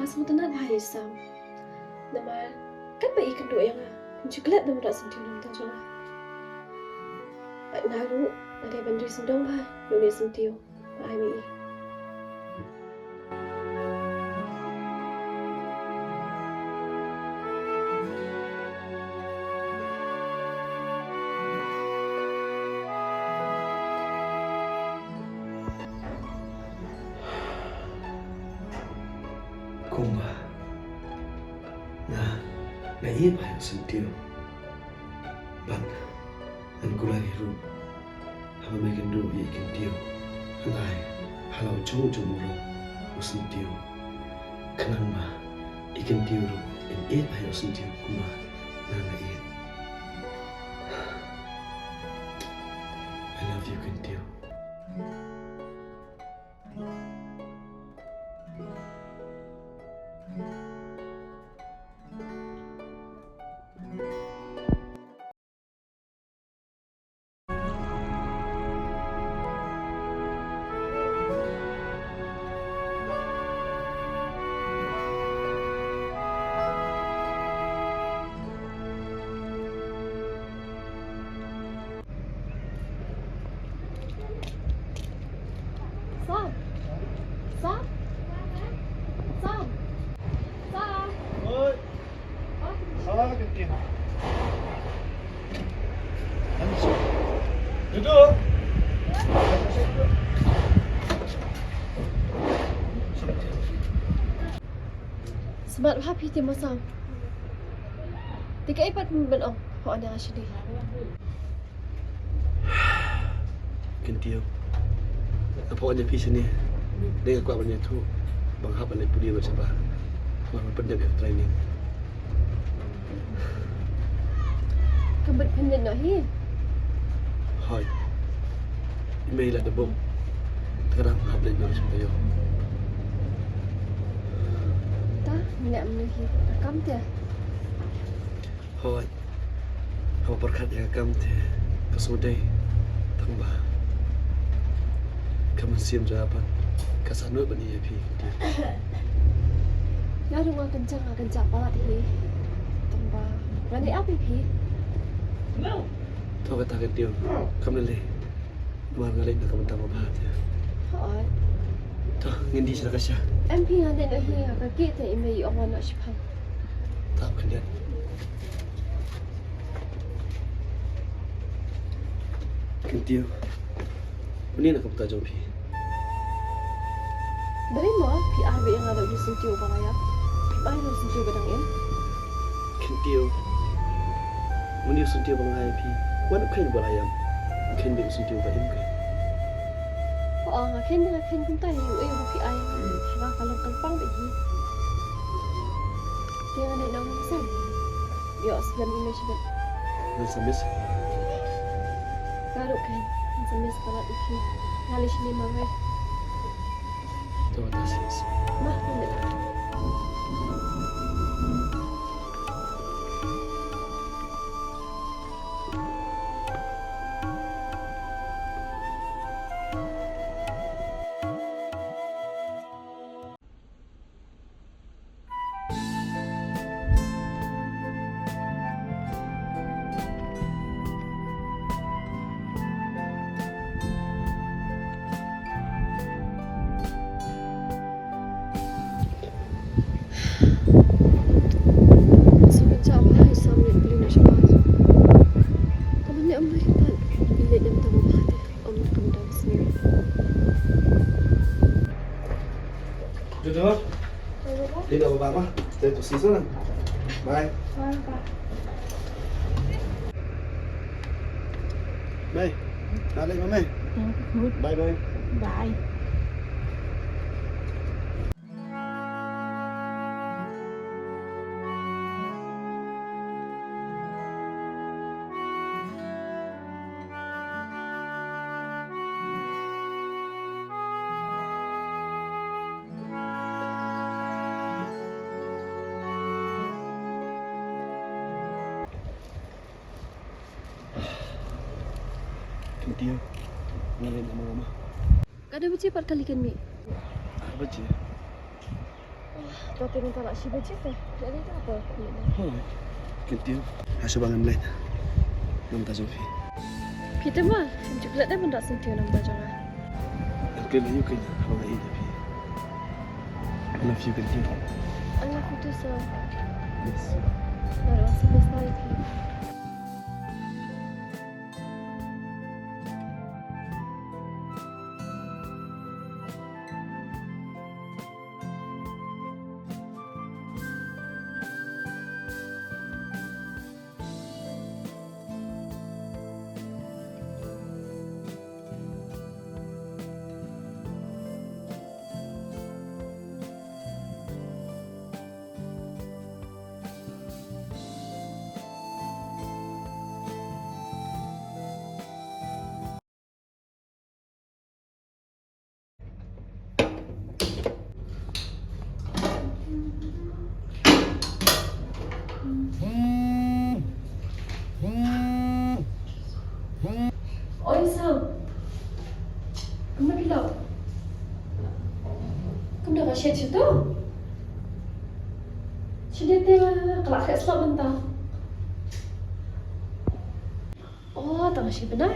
Pas mo tanan bahaya sam. Nama kan ba ikan do yang coklat nam rak sentiu nam tan jona. Naru ada bandri sendong ba, yo ni sentiu. Ai mi. Kumba. Nah, iya banyak sentiu. Ban, an gulai hiru. Hama mekin do iya kentiu. Angai, halau jom ro, usentiu. Kenang ma, ikan tiu ro, iya banyak sentiu kumba. Nah iya. I love you kentiu. Sam. Sam. Sam. Sam. Oi, salah kentin. Duduk. Semat happy ti masam. Tika ipat mo ban ong ho ana ka sini. Kentiu. Apa aja pi sini. Dia kuat banyak tu. Bang hap ane pudi macam apa. Orang pendek training. Kabut pendek no hi. Hoi. Email ada bom. Sekarang hap lagi macam tu yo. Ta, nak menuhi rakam dia. Hoi. Apa perkat yang kam te. Kesudai. Tambah. Kamu siam jawapan. Kasanut bani ya pi. Ya rumah kencang pala hi. Tambah. Rani apa hi? Tahu kata kentiu. Kamu lele. Luar ngalih nak kamu tambah bahat ya. Hoi. Tahu ngendi sila kasya. MP ada no hi ka kita ime ong nak sipan. Tak kendian. Kentiu. Ini nak kamu tajam pi. Dari mo pi arbe yang ada di sentiu balaya. Mai no sentiu badang in. Kentiu. Muni sentiu bang hai pi. Wan kain balayam. Kain be sentiu ba im kain. Oh, ngaken pun tayo yung pi ay. Haba kalong kalpang be hi. Dia ada nang sam. Yo sebelum ini sibat. Nan samis. Garuk kan. Sambil sekolah iki. Ngali sini mangai. Tahu atas. Mah ni. Duduk. Tidak apa-apa. Saya tu season. Bye. Bye. Bye, mama. Bye bye. Bye. Kentiu. Ngalin sama mama. Kada bercepat kali kan mi. Apa je? Kau tengok tak nak shiba je teh. Jadi tu apa? Thôi, Kiên Tiêu. Hai số 3 ngâm lên. Ngâm ta Châu Phi. Peter mah, coklat dah pun tak sentuh nombor jangan. Anh kêu lấy yêu kinh, không lấy Phi. I love you, Kiên Tiêu. I love you too, sir. Yes. Baru sampai sekali. Oi Sam, kamu nak pilau? Kamu dah kasih situ? Sudah tengah kelak kat slot mentah. Oh, tak kasih benar.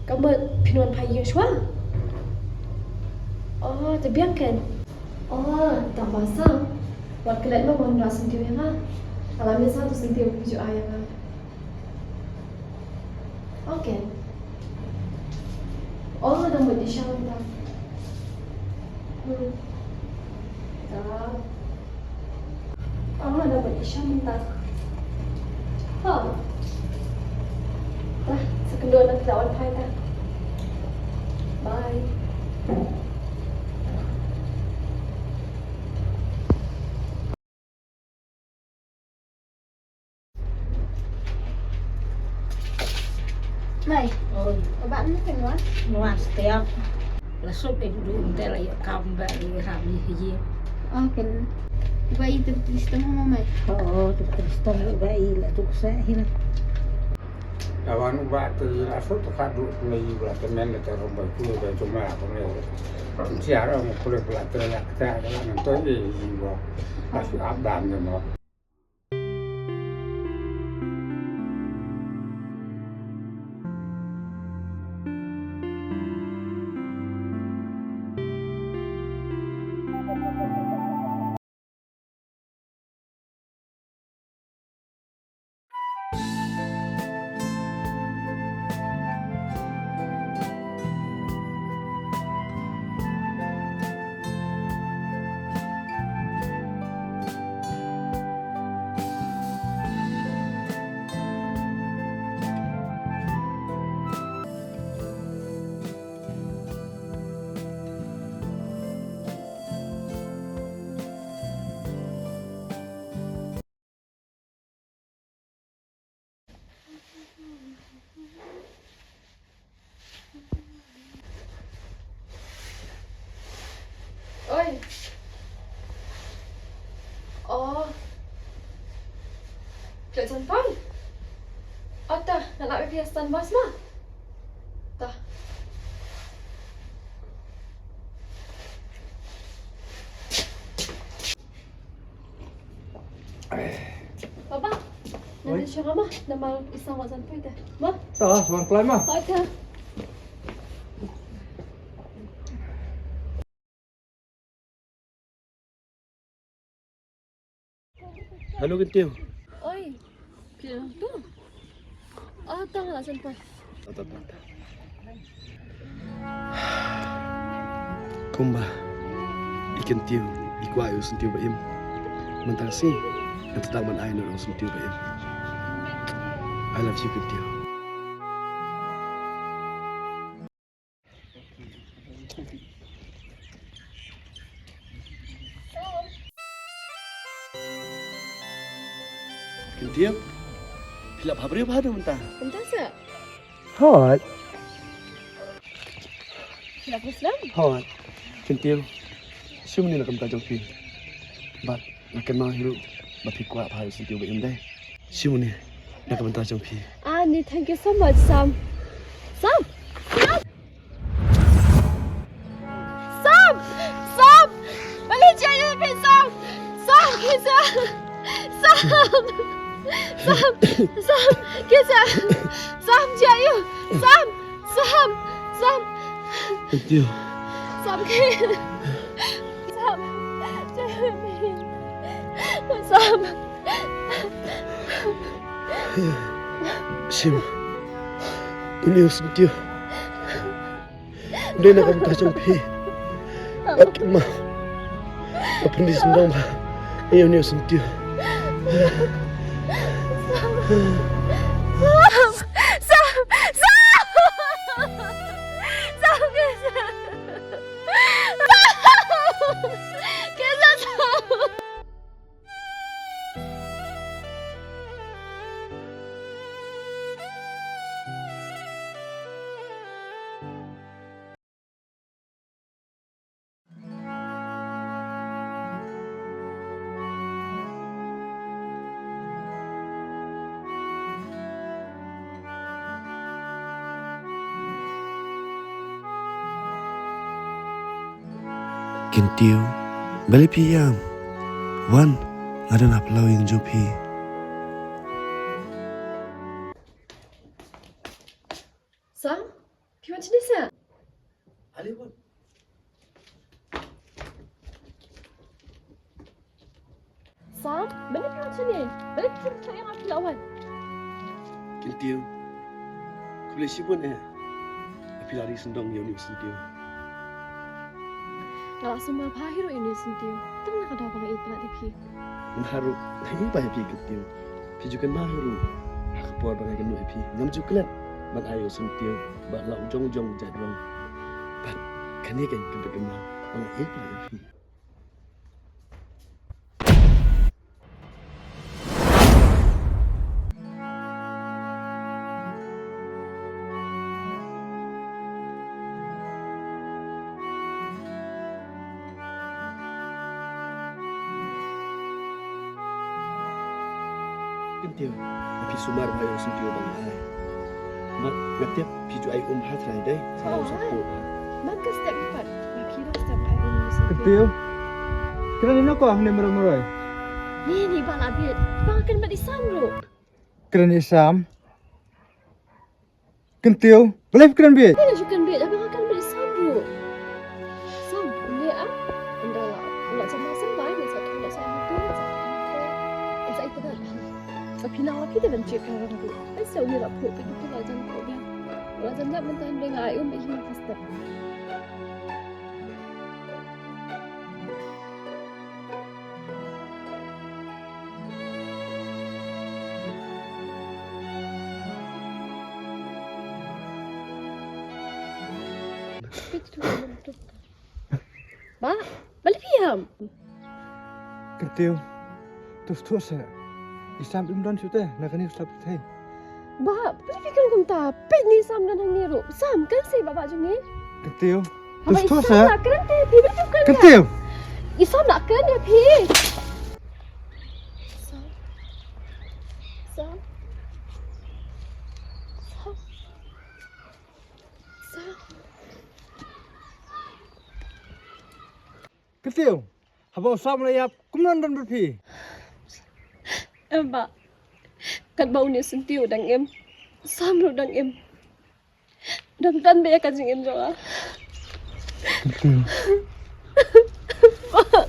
Kamu pinuan payu shua? Oh, terbiarkan. Oh, tak basah. Buat kelat mah mohon dah sentuh ya kan? Kalau misal tu sentuh pujuk ayah kan? Okay. Oh, dah buat di syam dah. Dah. Oh, dah buat di syam dah. Oh. Dah, sekendua nak kita on pai dah. Bye. Này, Ôi, các bạn phải nói. ngoan step là suốt để đủ để lại cầm về làm gì Ok. Vậy từ từ không mày. tu Kristen vậy là tu sẽ hilang. Lawan ubah tu la sut ka du ni bla temen le terong ba ku ba cuma apa ni. Siara mo kule bla terla kita adalah nanti ini bo. Masih abang ni mo. Oi. Oh. Kat sampai. Oh dah, nak pergi bas mah. Dah. Baba, nanti siapa mah? Nama isang kat sampai dah. Mah? Salah, seorang klaim mah. Oh dah. Hello, Kiên Tiêu. Oi. Pilih tu. Oh, tak nak sampai. Tak. Kumba. Ikan Tiêu, ikuayo sentiu ba im. Mentasi, nanti taman air nak sentiu ba im. I love you, Kiên Tiêu. Kiên Tiêu. Hilap habri apa ada mentah? Bentar sah. Hot. Nak Islam? Hot. Kiên Tiêu. Siapa ni nak kamta Châu Phi? But nak kenal hidup. Bapi kuat pada sentiu ba im deh. Siapa ni nak kamta Châu Phi? Ah, ni thank you so much, Sam. Sam! Sam! Sam! Sam! Balik je, Sam! Sam, kesa. Sam, jayu. Sam. Until Sam, ke. Sam, jayu. Sam. Sim. Until sentil. Udah nak kamu kacang pi. Aku mau. Apa ni sendang bah? Ayo ni sentil. Kintiu, balik piyam. Wan, ada nak pelau yang jopi. Sam, pi macam ni sah? Ali wan. Sam, balik pi macam ni. Balik pi macam yang aku lawan. Kintiu, aku boleh sibuk ni. Api lari sendong yang ni sentil. Kalau semua pahir ini sentil, tu nak ada apa lagi pernah dipi? Mengharap, ini banyak pi kintiu. Pi juga mahiru. Aku buat banyak kenu pi. Ngam juga ban ayo sentil, ban lau jong jadrong. Ban kan ni kan kena banyak pernah pi. Kintiu, api sumar bayo sentil bang ai. Mak ngatiap piju ai hat rai dai, salau sapu. Maka step empat, kira step air ini sentil. Ketiu. Kira ni nak kau ni meroy. Ni bang abid, bang akan balik samro. Kira ni Sam. Ketiu. Boleh kira bi. Ni juga bid, abang akan balik samro. Sam, ni anda lah sama sampai ni satu dah sama tu. Saya itu dah. Tapi nak kita menciptakan orang tu. Saya uni rapor begitu lah jangan kau dia. Kalau jangan mentahan dengan ayam begini pasti. Ba, balik piam. Ketiu. Terus saya. Isam imran sudah nak ni slap thay. Ba, balik kan kau tak. Pet ni Sam dan hang niru. Sam kan saya bapak macam ni. Ketiu. Abang Terus Isam saya. nak kena dia pi betul kan? Ketiu. Isam nak kena dia pi. Sam. Sam. Sam. Sam. Ketiu. Haba Sam layap kumnan dan berpi. Ba, kat bau ni sentiu dang em. Sam lu dang em. Dan be ka jing em jo ah. Ketiu. Ba.